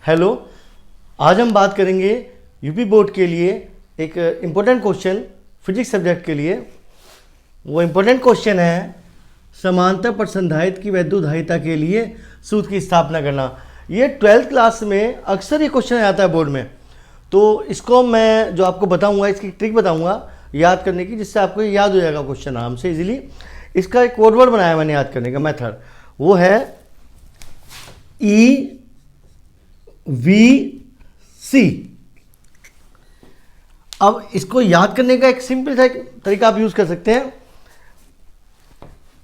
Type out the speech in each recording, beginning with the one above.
Hello, आज हम बात करेंगे यूपी बोर्ड के लिए एक इम्पोर्टेंट क्वेश्चन फिजिक्स सब्जेक्ट के लिए। वो इम्पोर्टेंट क्वेश्चन है समांतर प्रसंधायित की वैद्युतधारिता के लिए सूत्र की स्थापना करना। ये 12th क्लास में अक्सर ये क्वेश्चन आता है बोर्ड में, तो इसको मैं जो आपको बताऊंगा इसकी ट्रिक बताऊंगा याद करने की, जिससे आपको याद हो जाएगा क्वेश्चन आराम से इजीली। इसका एक कोड वर्ड बनाया मैंने याद करने का मेथड, वो है EVC। अब इसको याद करने का एक सिंपल सा तरीका आप यूज कर सकते हैं।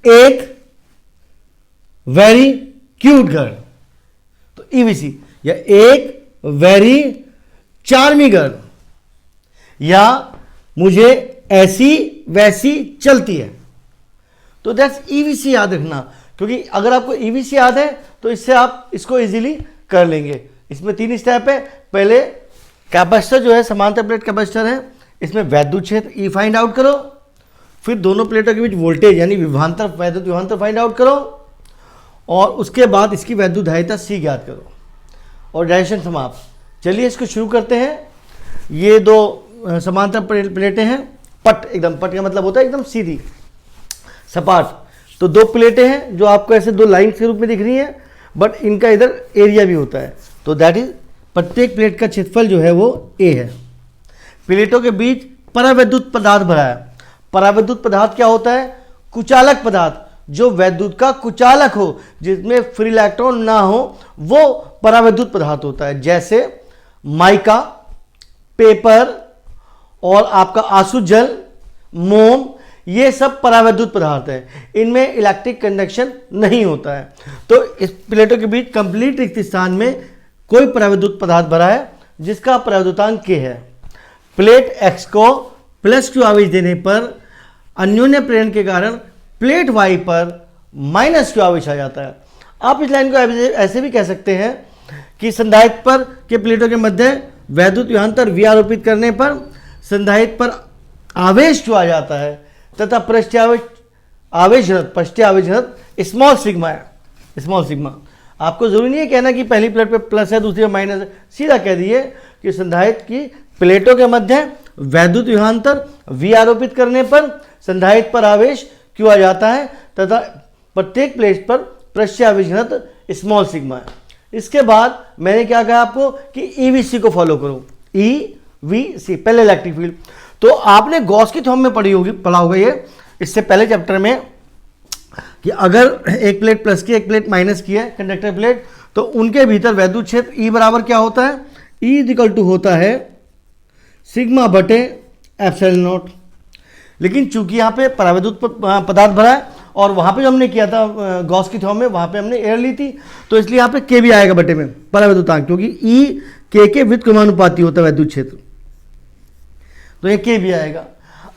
एक वेरी क्यूट गर्ल, तो EVC, या एक वेरी चार्मिंग गर्ल, या मुझे ऐसी वैसी चलती है, तो दैट्स EVC याद रखना। क्योंकि अगर आपको EVC याद है तो इससे आप इसको इजीली कर लेंगे। इसमें 3 स्टेप है। पहले कैपेसिटर जो है समांतर प्लेट कैपेसिटर है, इसमें वैद्युत क्षेत्र E फाइंड आउट करो, फिर दोनों प्लेटों के बीच वोल्टेज यानी विभवांतर वैद्युत विभवांतर फाइंड आउट करो, और उसके बाद इसकी वैद्युतधारिता C ज्ञात करो और डायरेक्शन समाप्त। चलिए इसको शुरू करते हैं। ये दो समांतर प्लेटें हैं, पट, एकदम पट का मतलब होता है एकदम सीधी सपाट। तो दो प्लेटें हैं जो आपको ऐसे दो लाइन के रूप में दिख रही हैं, बट इनका इधर एरिया भी होता है, तो दैट इज प्रत्येक प्लेट का क्षेत्रफल जो है वो A है। प्लेटों के बीच परावैद्युत पदार्थ भरा है। परावैद्युत पदार्थ क्या होता है? कुचालक पदार्थ, जो वैद्युत का कुचालक हो, जिसमें फ्री इलेक्ट्रॉन ना हो, वो परावैद्युत पदार्थ होता है। जैसे माइका, पेपर और आपका आसु जल, मोम, ये सब परावैद्युत पदार्थ है। इनमें इलेक्ट्रिक कंडक्शन नहीं होता है। तो इस प्लेटों के बीच कंप्लीट रिक्त स्थान में कोई परावैद्युत पदार्थ भरा है जिसका परावैद्युतांक K है। प्लेट X को +Q आवेश देने पर अन्योन्य प्रेरण के कारण प्लेट Y पर -Q आवेश आ जाता है। आप इस लाइन को ऐसे भी कह सकते हैं कि संधारित्र पर के प्लेटों के मध्य वैद्युत विभवांतर V आरोपित करने पर संधारित्र पर आवेश Q आ जाता है तथा पृष्ठीय आवेश घनत्व स्मॉल सिग्मा है। स्मॉल सिग्मा, आपको जरूरी नहीं है कहना कि पहली प्लेट पे प्लस है दूसरी पे माइनस है, सीधा कह दिए कि संधारित्र की प्लेटों के मध्य वैद्युत विभवांतर V आरोपित करने पर संधारित्र पर आवेश Q आ जाता है तथा प्रत्येक प्लेट पर पृष्ठीय आवेश घनत्व स्मॉल सिग्मा है। इसके बाद मैंने क्या कहा आपको कि EVC को फॉलो करो। EVC पहले इलेक्ट्रिक फील्ड, तो आपने गॉस की थ्योरम में पढ़ा होगा ये इससे पहले चैप्टर में, कि अगर एक प्लेट प्लस की एक प्लेट माइनस की है कंडक्टर प्लेट, तो उनके भीतर वैद्युत क्षेत्र E बराबर क्या होता है? E इक्वल टू होता है सिग्मा बटे एप्सिलॉन नॉट। लेकिन चूंकि यहाँ पे परावैद्युत पदार्थ भरा है और वहाँ पे जो हमने किया था गॉस की थ्योरम में, वहाँ पे हमने एयर ली थी, तो इसलिए यहाँ पे K भी आएगा बटे में परावैद्युतांक, क्योंकि E K के व्युत्क्रमानुपाती होता है वैद्युत क्षेत्र, तो ये K भी आएगा।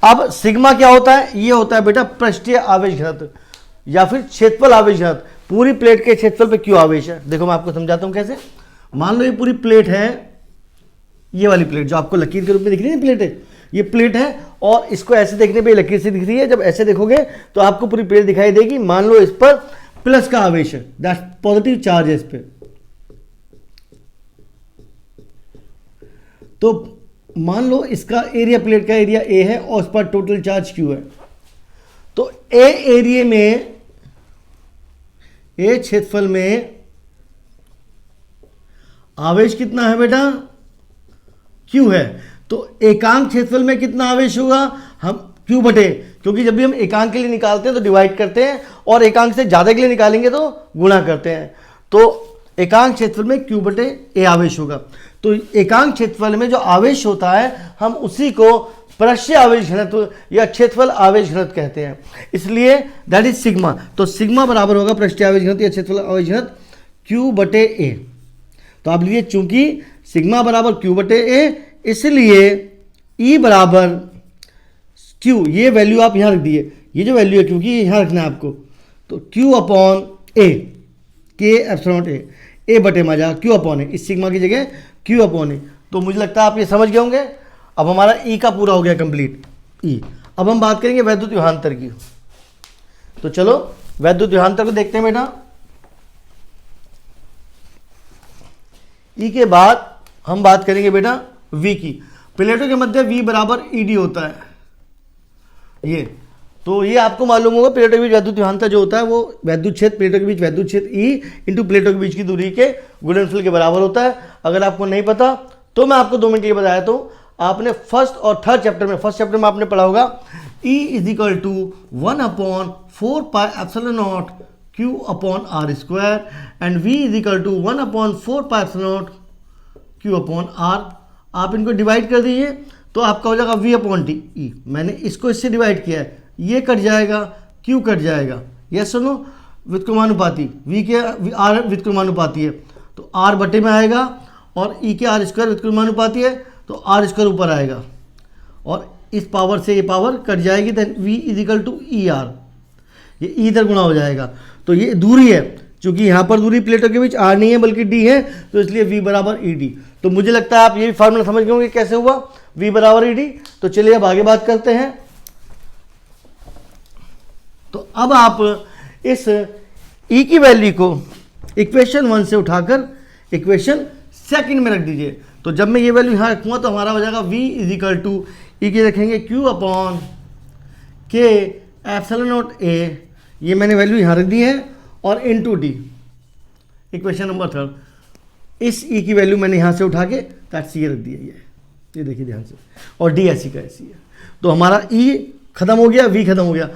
अब सिग्मा क्या होता है? ये होता है बेटा पृष्ठीय आवेश घनत्व या फिर क्षेत्रफल आवेश घनत्व। पूरी प्लेट के क्षेत्रफल पे Q आवेश है। देखो मैं आपको समझाता हूँ कैसे। मान लो ये पूरी प्लेट है, ये वाली प्लेट जो आपको लकीर के रूप में दिख रही है प्लेट है, ये प्लेट है, और इसको ऐसे देखने पे लकीर से दिख रही है। जब ऐसे देखोगे तो आपको पूरी प्लेट दिखाई देगी। मान लो इस पर प्लस का आवेश है, दैट्स पॉजिटिव चार्ज है इस पे, तो मान लो इसका एरिया, प्लेट का एरिया A है और उस पर टोटल चार्ज Q है। तो A एरिया में, A क्षेत्रफल में आवेश कितना है बेटा? Q है। तो एकांक क्षेत्रफल में कितना आवेश होगा? हम Q बटे, क्योंकि जब भी हम एकांक के लिए निकालते हैं तो डिवाइड करते हैं, और एकांक से ज्यादा के लिए निकालेंगे तो गुणा करते हैं। तो एकांक क्षेत्रफल में Q बटे A आवेश होगा। तो एकांक क्षेत्रफल में जो आवेश होता है हम उसी को पृष्ठीय आवेश घनत्व या क्षेत्रफल आवेश घनत्व कहते हैं, इसलिए दैट इज सिग्मा। तो सिग्मा बराबर होगा पृष्ठीय आवेश घनत्व या क्षेत्रफल आवेश घनत्व Q बटे A। तो आप लीजिए, चूंकि सिग्मा बराबर Q बटे A, इसलिए E बराबर Q, ये वैल्यू आप यहां रख दिए, ये जो वैल्यू है क्योंकि यहां रखना है आपको, तो Q upon A, K epsilon not A बटे में जाएगा Q अपॉन A, इस सिग्मा की जगह Q अपॉन A। तो मुझे लगता है आप ये समझ गए होंगे। अब हमारा E का पूरा हो गया कंप्लीट E। अब हम बात करेंगे वैद्युत विभवांतर की। तो चलो वैद्युत विभवांतर को देखते हैं बेटा। ई के बाद हम बात करेंगे बेटा वी की। प्लेटों के मध्य वी बराबर ईडी होता है। ये तो ये आपको मालूम होगा, प्लेटों के बीच वैद्युत विभवांतर जो होता है वो वैद्युत क्षेत्र, प्लेटों के बीच वैद्युत क्षेत्र ई इंटू प्लेटों के बीच की दूरी के गुणनफल के बराबर होता है। अगर आपको नहीं पता तो मैं आपको 2 मिनट के लिए बताया तो आपने फर्स्ट और थर्ड चैप्टर में, फर्स्ट चैप्टर में आपने पढ़ा होगा E is equal to 1/4πε0 Q upon R square and V is equal to 1/4πε0 Q upon R. आप इनको डिवाइड कर दीजिए तो आपका हो जाएगा V अपॉन टी ई। मैंने इसको इससे डिवाइड किया है, ये कट जाएगा, Q कट जाएगा, यस सुनो, व्युत्क्रमानुपाती V के R व्युत्क्रमानुपाती है तो R बटे में आएगा और E के आर स्क्वायर व्युत्क्रमानुपाती है तो आर स्क्वायर ऊपर आएगा और इस पावर से ये पावर कट जाएगी। Then V is equal to E R, ये ई इधर गुणा हो जाएगा। तो ये दूरी है, क्योंकि यहाँ पर दूरी प्लेटों के बीच आर नहीं है बल्कि डी है, तो इसलिए V बराबर ई डी। तो मुझे लगता है आप ये भी फार्मूला समझ गए होंगे कैसे हुआ V बराबर ई डी। तो चलिए अब आगे बात करते हैं। तो अब आप इस E की वैल्यू को इक्वेशन 1 से उठाकर इक्वेशन 2 में रख दीजिए। तो जब मैं ये वैल्यू यहाँ रखूँगा तो हमारा हो जाएगा V इज इक्वल टू ई की रखेंगे Q अपॉन के एप्सिलॉन नॉट ए, ये मैंने वैल्यू यहाँ रख दी है, और इनटू डी इक्वेशन नंबर 3। इस ई की वैल्यू मैंने यहाँ से उठा के सी रख दी है, ये देखिए ध्यान से, और डी ऐसी का ऐसी है। तो हमारा ई खत्म हो गया, वी खत्म हो गया,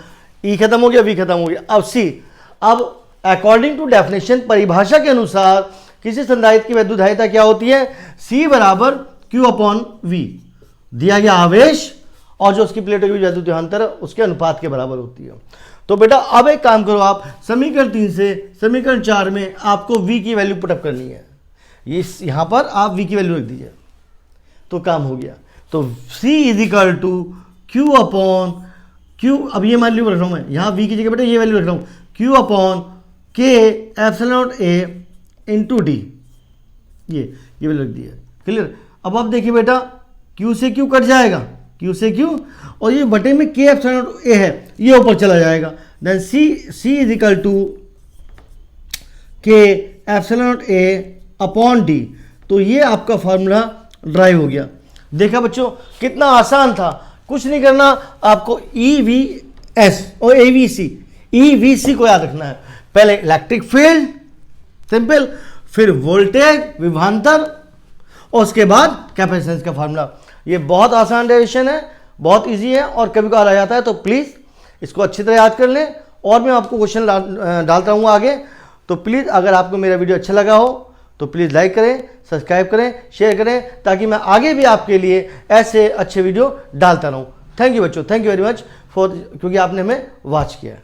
ई खत्म हो गया, वी खत्म हो गया। अब सी, अब अकॉर्डिंग टू डेफिनेशन, परिभाषा के अनुसार किसी संधारित्र की वैद्युतधारिता क्या होती है? सी बराबर क्यू अपॉन वी, दिया गया आवेश और जो उसकी प्लेटों के बीच वैद्युत विभवांतर है उसके अनुपात के बराबर होती है। तो बेटा अब एक काम करो, आप समीकरण 3 से समीकरण 4 में आपको v की वैल्यू पुटअप करनी है। यहाँ पर आप v की वैल्यू रख दीजिए तो काम हो गया। तो c is equal to Q upon Q, अब ये मान लो रख रहा हूँ मैं, यहाँ v की जगह बेटा ये वैल्यू रख रहा हूँ, q अपॉन के epsilon not A into D, ये वैल्यू रख दी है। क्लियर? अब आप देखिए बेटा q से q कट जाएगा, q से q, और ये बटे में के एप्सिलॉन नॉट ए है, ये ऊपर चला जाएगा। Then c is equal to K epsilon not A upon D. तो ये आपका फार्मूला ड्राइव हो गया। देखा बच्चों कितना आसान था, कुछ नहीं करना, आपको EVS और AVC, EVC को याद रखना है। पहले इलेक्ट्रिक फील्ड सिंपल, फिर वोल्टेज विभवांतर, और उसके बाद कैपेसिटेंस का फार्मूला। ये बहुत आसान डेरिवेशन है, बहुत इजी है, और कभी कभार आ जाता है, तो प्लीज़ इसको अच्छी तरह याद कर लें। और मैं आपको क्वेश्चन डालता रहूँगा आगे। तो प्लीज़ अगर आपको मेरा वीडियो अच्छा लगा हो तो प्लीज़ लाइक करें, सब्सक्राइब करें, शेयर करें, ताकि मैं आगे भी आपके लिए ऐसे अच्छे वीडियो डालता रहूँ। थैंक यू बच्चों, thank you very much for, क्योंकि आपने हमें वॉच किया है।